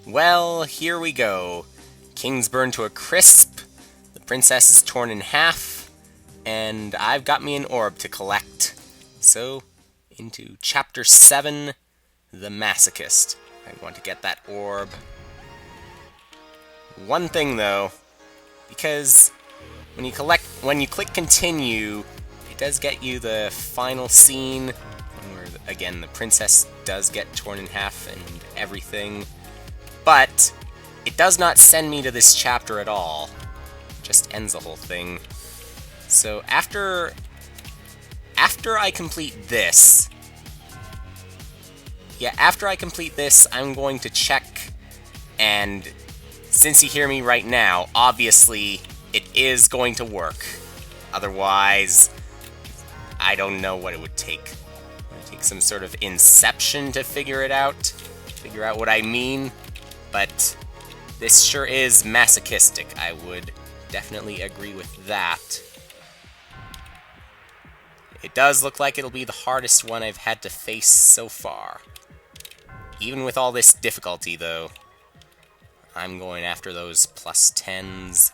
Well, here we go. King's burned to a crisp, the princess is torn in half, and I've got me an orb to collect. So, into Chapter 7, the Masochist. I want to get that orb. One thing though, because when you click continue, it does get you the final scene, where again the princess does get torn in half and everything. But it does not send me to this chapter at all. It just ends the whole thing. So after I complete this, I'm going to check, and since you hear me right now, obviously it is going to work. Otherwise, I don't know what it would take. It would take some sort of inception to figure it out, figure out what I mean. But this sure is masochistic. I would definitely agree with that. It does look like it'll be the hardest one I've had to face so far. Even with all this difficulty, though, I'm going after those +10s.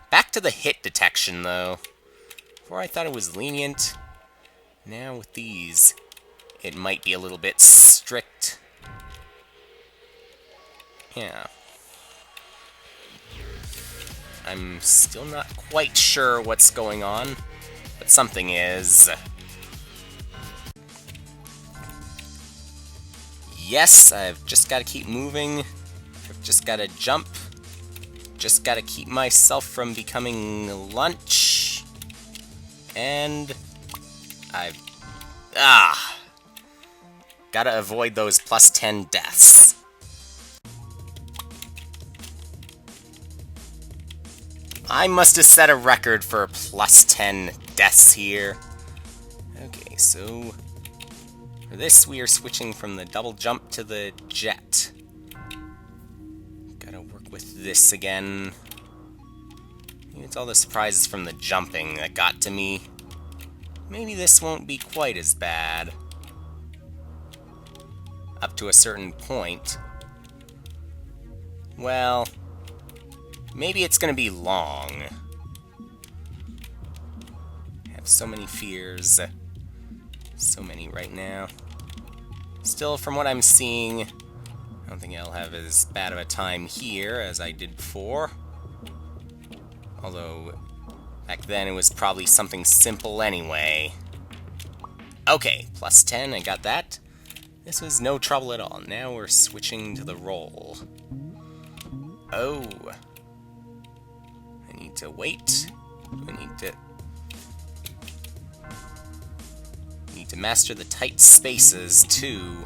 Back to the hit detection, though. Before I thought it was lenient. Now with these, it might be a little bit strict. Yeah. I'm still not quite sure what's going on, but something is. Yes, I've just got to keep moving. I've just got to jump. Just got to keep myself from becoming lunch. And I've... Gotta avoid those +10 deaths. I must have set a record for +10 deaths here. Okay, so for this we are switching from the double jump to the jet. Gotta work with this again. Maybe it's all the surprises from the jumping that got to me. Maybe this won't be quite as bad. Up to a certain point. Well, maybe it's gonna be long. I have so many fears. So many right now. Still, from what I'm seeing, I don't think I'll have as bad of a time here as I did before. Although, back then it was probably something simple anyway. Okay, +10, I got that. This was no trouble at all. Now we're switching to the roll. Oh. I need to wait. I need to master the tight spaces, too.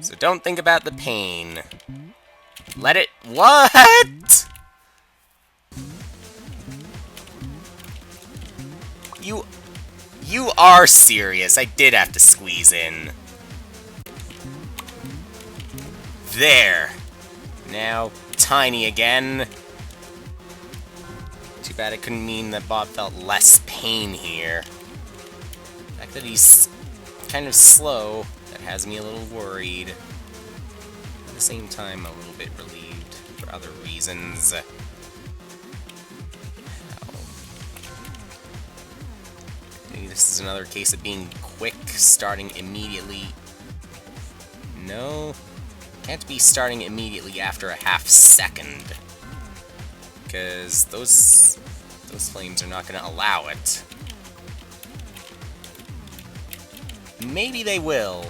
So don't think about the pain. Let it... What?! You are serious. I did have to squeeze in. There. Now, tiny again. Too bad it couldn't mean that Bob felt less pain here. The fact that he's kind of slow, that has me a little worried. At the same time, a little bit relieved for other reasons. Maybe this is another case of being quick, starting immediately. No, can't be starting immediately after a half second. Because those flames are not going to allow it. Maybe they will.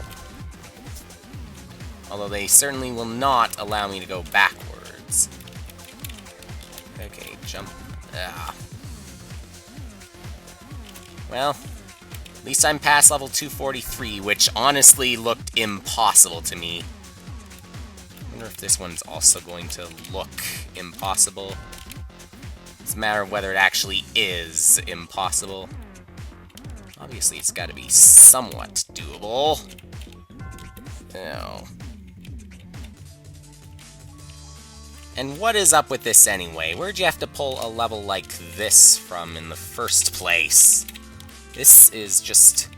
Although they certainly will not allow me to go backwards. Okay, jump. Well, at least I'm past level 243, which honestly looked impossible to me. I wonder if this one's also going to look impossible. It's a matter of whether it actually is impossible. Obviously, it's got to be somewhat doable. Oh. And what is up with this anyway? Where'd you have to pull a level like this from in the first place? This is just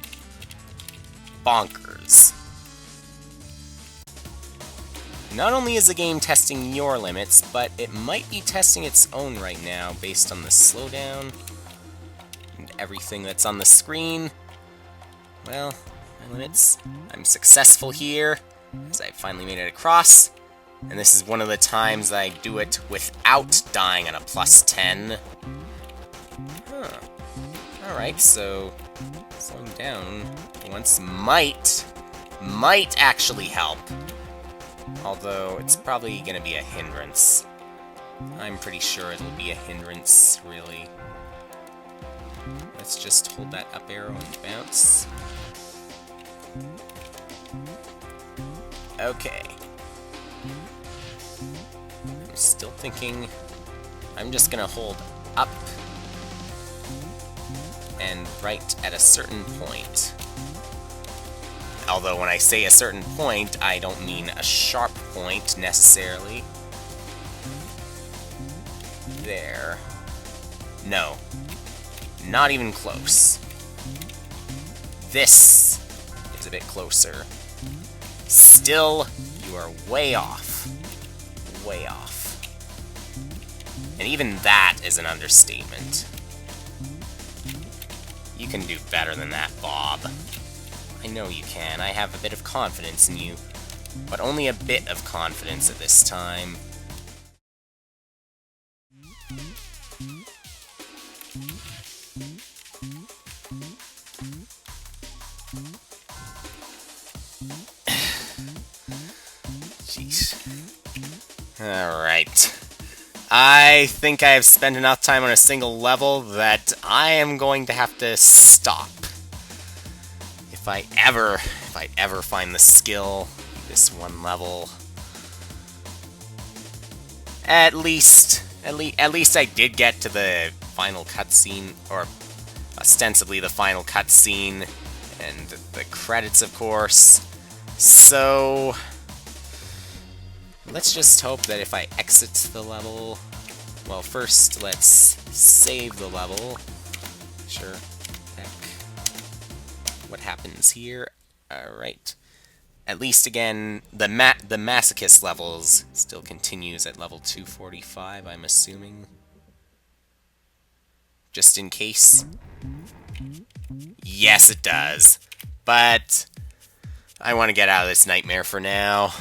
bonkers. Not only is the game testing your limits, but it might be testing its own right now based on the slowdown and everything that's on the screen. Well, my limits. I'm successful here, as I finally made it across. And this is one of the times that I do it without dying on a +10. Huh. Alright, so slowing down once might actually help. Although, it's probably gonna be a hindrance. I'm pretty sure it'll be a hindrance, really. Let's just hold that up arrow and bounce. Okay. I'm still thinking I'm just gonna hold up and right at a certain point. Although when I say a certain point, I don't mean a sharp point, necessarily. There. No. Not even close. This is a bit closer. Still, you are way off. Way off. And even that is an understatement. You can do better than that, Bob. I know you can. I have a bit of confidence in you. But only a bit of confidence at this time. Jeez. Alright. I think I have spent enough time on a single level that I am going to have to stop. If I ever find the skill, this one level. At least I did get to the final cutscene, or ostensibly the final cutscene, and the credits, of course. So let's just hope that if I exit the level... Well, first, let's save the level. Sure. Heck. What happens here? Alright. At least, again, the Masochist levels still continues at level 245, I'm assuming. Just in case. Yes, it does. But I want to get out of this nightmare for now.